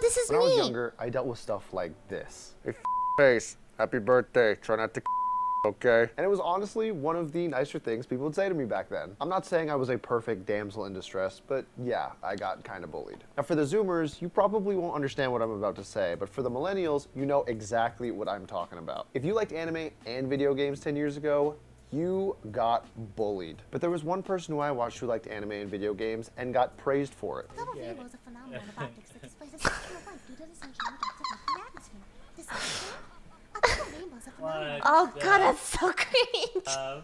this is When I was me. younger, I dealt with stuff like this. Hey, face, happy birthday. Try not to okay? And it was honestly one of the nicer things people would say to me back then. I'm not saying I was a perfect damsel in distress, but yeah, I got kind of bullied. Now for the Zoomers, you probably won't understand what I'm about to say, but for the Millennials, you know exactly what I'm talking about. If you liked anime and video games 10 years ago, you got bullied. But there was one person who I watched who liked anime and video games and got praised for it. Double rainbow is a phenomenon of optics that displays a spectral light due to the sunshine adapted in the atmosphere. This is a double rainbow is a phenomenon. Oh god, that's so cringe.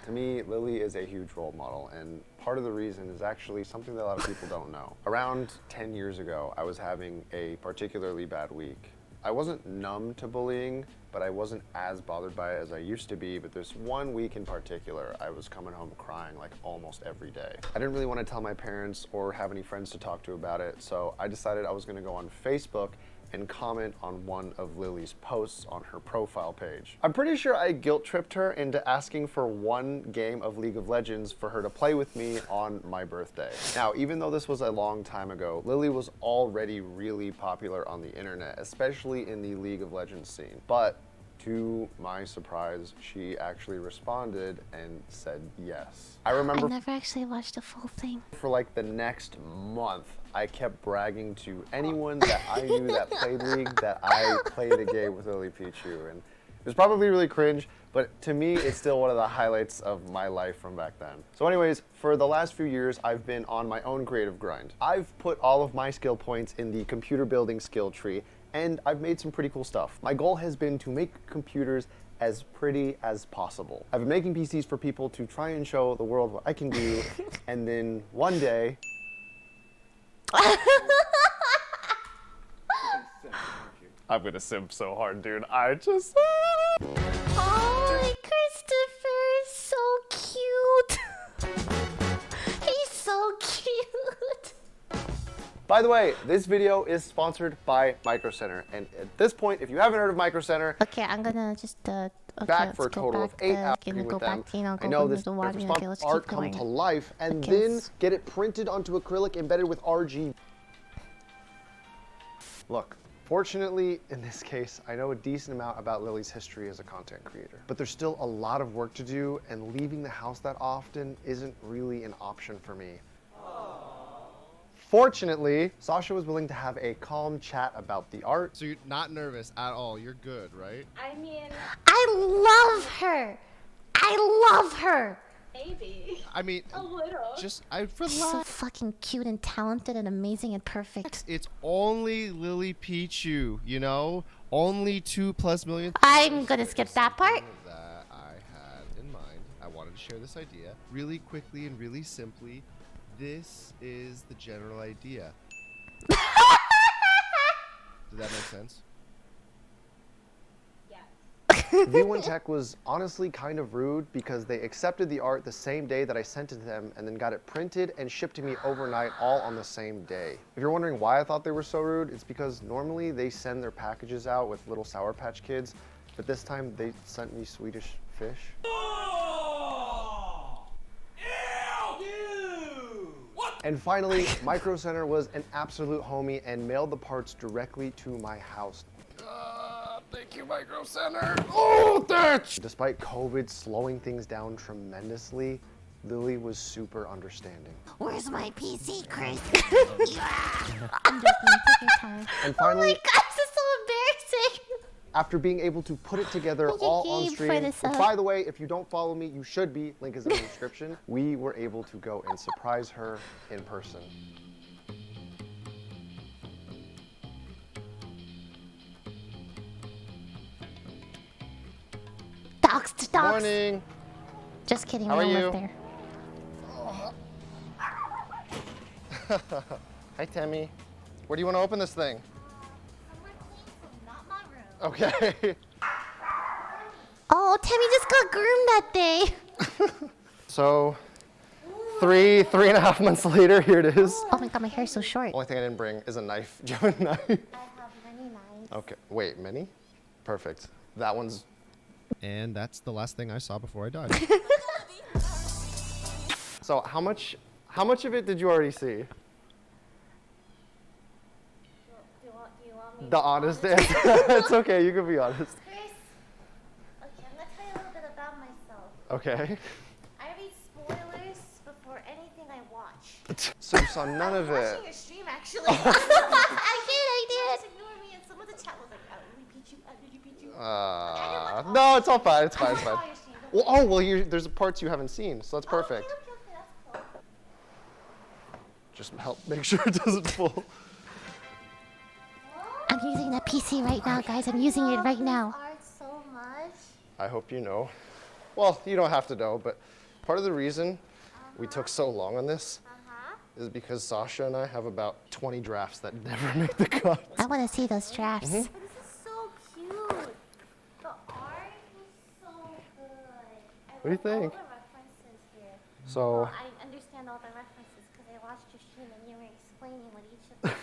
To me, Lily is a huge role model, and part of the reason is actually something that a lot of people don't know. Around 10 years ago, I was having a particularly bad week. I wasn't numb to bullying, but I wasn't as bothered by it as I used to be. But there's one week in particular, I was coming home crying like almost every day. I didn't really want to tell my parents or have any friends to talk to about it, so I decided I was going to go on Facebook and comment on one of Lily's posts on her profile page. I'm pretty sure I guilt tripped her into asking for one game of League of Legends for her to play with me on my birthday. Now, even though this was a long time ago, Lily was already really popular on the internet, especially in the League of Legends scene. But to my surprise, she actually responded and said yes. I remember I never actually watched the full thing. for like the next month, I kept bragging to anyone that I knew that played League that I played a game with LilyPichu, and it was probably really cringe, but to me, it's still one of the highlights of my life from back then. So anyways, for the last few years, I've been on my own creative grind. I've put all of my skill points in the computer building skill tree, and I've made some pretty cool stuff. My goal has been to make computers as pretty as possible. I've been making PCs for people to try and show the world what I can do, and then one day, I'm gonna simp so hard, dude. I just... Oh, Kristofer is so cute. He's so cute. By the way, this video is sponsored by Micro Center, and at this point, if you haven't heard of Micro Center, Okay, I'm gonna just okay, back for a let's go total of back, 8 hours gonna with go them. back to, you know, I go know from this the water. response Okay, let's art keep come going. to life, and Okay, then let's- get it printed onto acrylic embedded with RG. Look, fortunately, in this case, I know a decent amount about Lily's history as a content creator, but there's still a lot of work to do, and leaving the house that often isn't really an option for me. Fortunately, Sasha was willing to have a calm chat about the art. So you're not nervous at all. You're good, right? I mean, I love her. I love her. maybe. I mean, A little. just I She's so relax. fucking cute and talented and amazing and perfect. It's only LilyPichu, you know? Only 2+ million. I'm gonna skip that part. That I had in mind. I wanted to share this idea really quickly and really simply. This is the general idea. Did that make sense? Yes. V1 Tech was honestly kind of rude because they accepted the art the same day that I sent it to them and then got it printed and shipped to me overnight all on the same day. If you're wondering why I thought they were so rude, it's because normally they send their packages out with little Sour Patch Kids, but this time they sent me Swedish fish. And finally, Micro Center was an absolute homie and mailed the parts directly to my house. Thank you, Micro Center. Oh, thanks! Despite COVID slowing things down tremendously, Lily was super understanding. Where's my PC, Chris? I'm just gonna take your time. And Oh my finally, god, this is so embarrassing. after being able to put it together Thank you, all on Gabe, for stream, this, which, by the way, if you don't follow me, you should be, link is in the description, we were able to go and surprise her in person. Dogs to dogs. Morning. Just kidding, How we are don't you? live there. Hi, Tammy. Where do you want to open this thing? Not my room. Okay. Oh, Tammy just got groomed that day. So, 3.5 months later, here it is. Oh my god, my hair's so short. Only thing I didn't bring is a knife. Do you have a knife? I have many knives. Okay. Wait, mini? Perfect. That one's... And that's the last thing I saw before I died. So how much of it did you already see? Did me. The honest answer. It's okay, you can be honest. Chris, okay, I'm gonna tell you a little bit about myself. Okay. I read spoilers before anything I watch. So you saw none of I'm it. watching your stream actually. I did. Just ignore me, and some of the chat was like, LilyPichu. No, it's all fine. It's fine. It's I fine. saw your stream. Well, there's parts you haven't seen, so that's perfect. Okay, that's cool. Just help make sure it doesn't fall. I'm using that PC right now, guys. I'm using it right now. Art so much. I hope you know. Well, you don't have to know, but part of the reason we took so long on this is because Sasha and I have about 20 drafts that never make the cut. I want to see those drafts. This is so cute. The art is so good. What do you think? All the references here. So, Well, I understand all the references because I watched your stream and you were explaining what each of them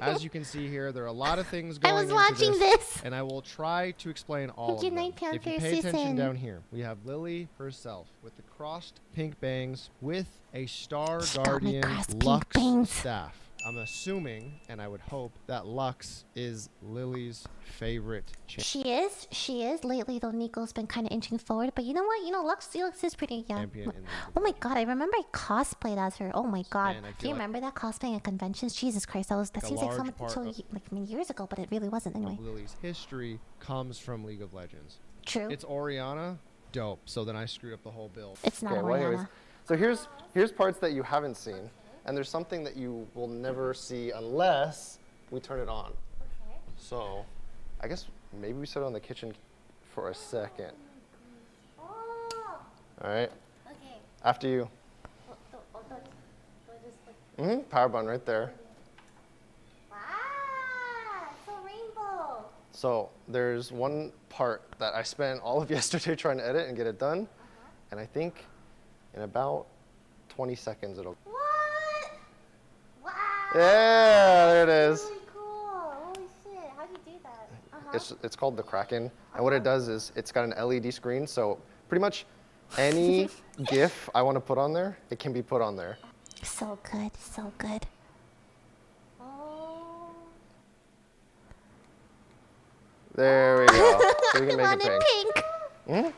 are. As you can see here, there are a lot of things I going was into watching this. and I will try to explain all of Good them. night, If you Panther pay attention Susan. down here, we have Lily herself with the crossed pink bangs with a Star Stop me, Guardian crossed pink Lux bangs. staff. I'm assuming, and I would hope, that Lux is Lily's favorite champion She is. Lately, though, Nico's been kind of inching forward. But you know what? Lux is pretty young. in League of Oh my god, I remember I cosplayed as her. Oh my god. And I Do feel you like- remember that cosplaying at conventions? Jesus Christ, that a seems like large part of- years ago, but it really wasn't anyway. of Lily's history comes from League of Legends. True. It's Oriana, dope. So then I screwed up the whole build. It's not okay, well, anyways, Oriana. so here's parts that you haven't seen, and there's something that you will never see unless we turn it on. Okay. So, I guess maybe we sit on the kitchen for a second. Oh, All right, okay. after you. Do I just like, Power button right there. wow, it's a rainbow. So there's one part that I spent all of yesterday trying to edit and get it done, and I think in about 20 seconds it'll. What? Wow. Yeah, there it is. Really cool. Holy shit. How do you do that? It's called the Kraken, and what it does is it's got an LED screen, so pretty much any GIF I want to put on there, it can be put on there. So good, so good. Oh. There we go. So we can I make it wanted pink. pink.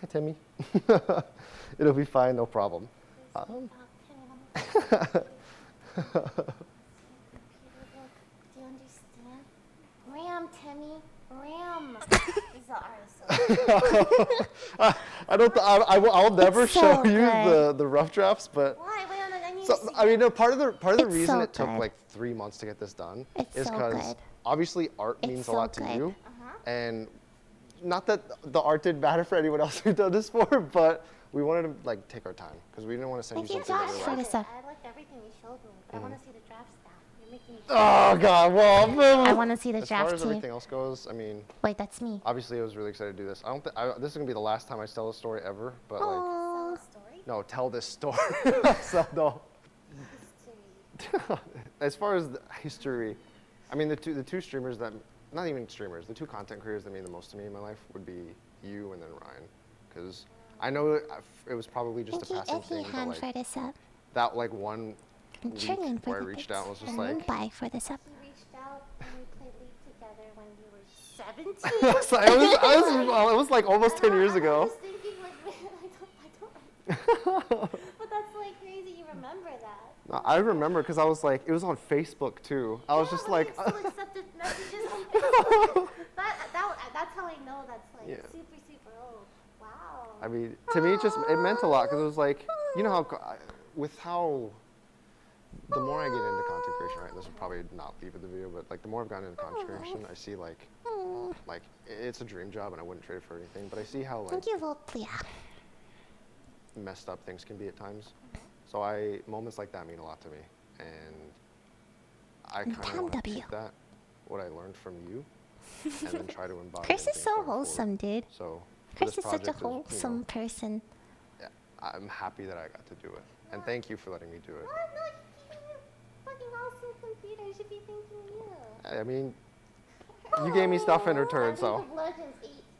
Hi, Timmy. It'll be fine, no problem. Do you understand? Ram, Timmy. Ram. He's the artist. I don't. I'll never It's so show you good. the rough drafts, but Why? Wait, I need so to see. I mean, no, part of the It's reason so it took good. like 3 months to get this done It's is so because good. obviously art It's means so a lot to good. you, and not that the art didn't matter for anyone else we've done this for, but we wanted to like take our time because we didn't want to send Thank you you, something Josh, that for you're the like, stuff. I liked everything you showed me, but I want to see the draft stuff. You're making me. oh god, well, I want to see the as far draft as too. everything else goes, I mean, Wait, that's me. obviously I was really excited to do this. I don't think this is gonna be the last time I tell a story ever, but like, Oh, Story? no, tell this story. So no. History. As far as the history, I mean the two streamers that, not even streamers, the two content creators that mean the most to me in my life would be you and then Ryan, because I know it was probably just thank a you, passing Effie thing, but Han, like for this up. that like one And week Trillion for where I the reached bits. out and was just And like, Mumbai for this up. We reached out and we played League together when you were 17. so it was like almost 10 years I ago. was thinking like, I don't. But that's like crazy. You remember that? No, I remember because I was like, it was on Facebook too. I was Yeah, just but like, you still accepted messages on Facebook. That's how I know that's like Yeah. super old. Wow. I mean, to me, it meant a lot because it was like, you know how the more I get into content creation, right? This will probably not leave in the video, but like the more I've gotten into content creation, I see like it's a dream job and I wouldn't trade it for anything. But I see how like Thank you, Volplia. messed up things can be at times. So moments like that mean a lot to me, and I kind of want to W. take that, what I learned from you, and then try to embody. Chris in is things so going forward. wholesome, dude. So Chris this is such a project is, you know, wholesome person. yeah, I'm happy that I got to do it, and thank you for letting me do it. What? No, you keep your fucking awesome computer. You should be thanking you. I mean, you gave me stuff in return, so. League of Legends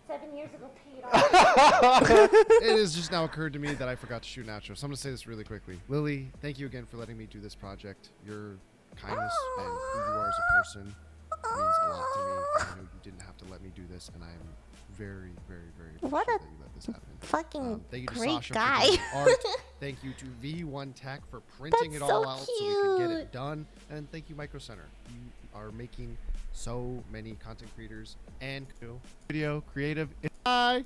7 years ago paid off. It has just now occurred to me that I forgot to shoot an outro, so I'm going to say this really quickly. Lily, thank you again for letting me do this project. Your kindness and who you are as a person means a lot to me. I know you didn't have to let me do this, and I'm very, very, very What appreciative a that you let this happen. fucking Thank you to great Sasha guy. for doing art. Thank you to V1 Tech for printing That's it all so out so we could get cute. it done. And thank you, Micro Center. You are making so many content creators and video creative. Bye.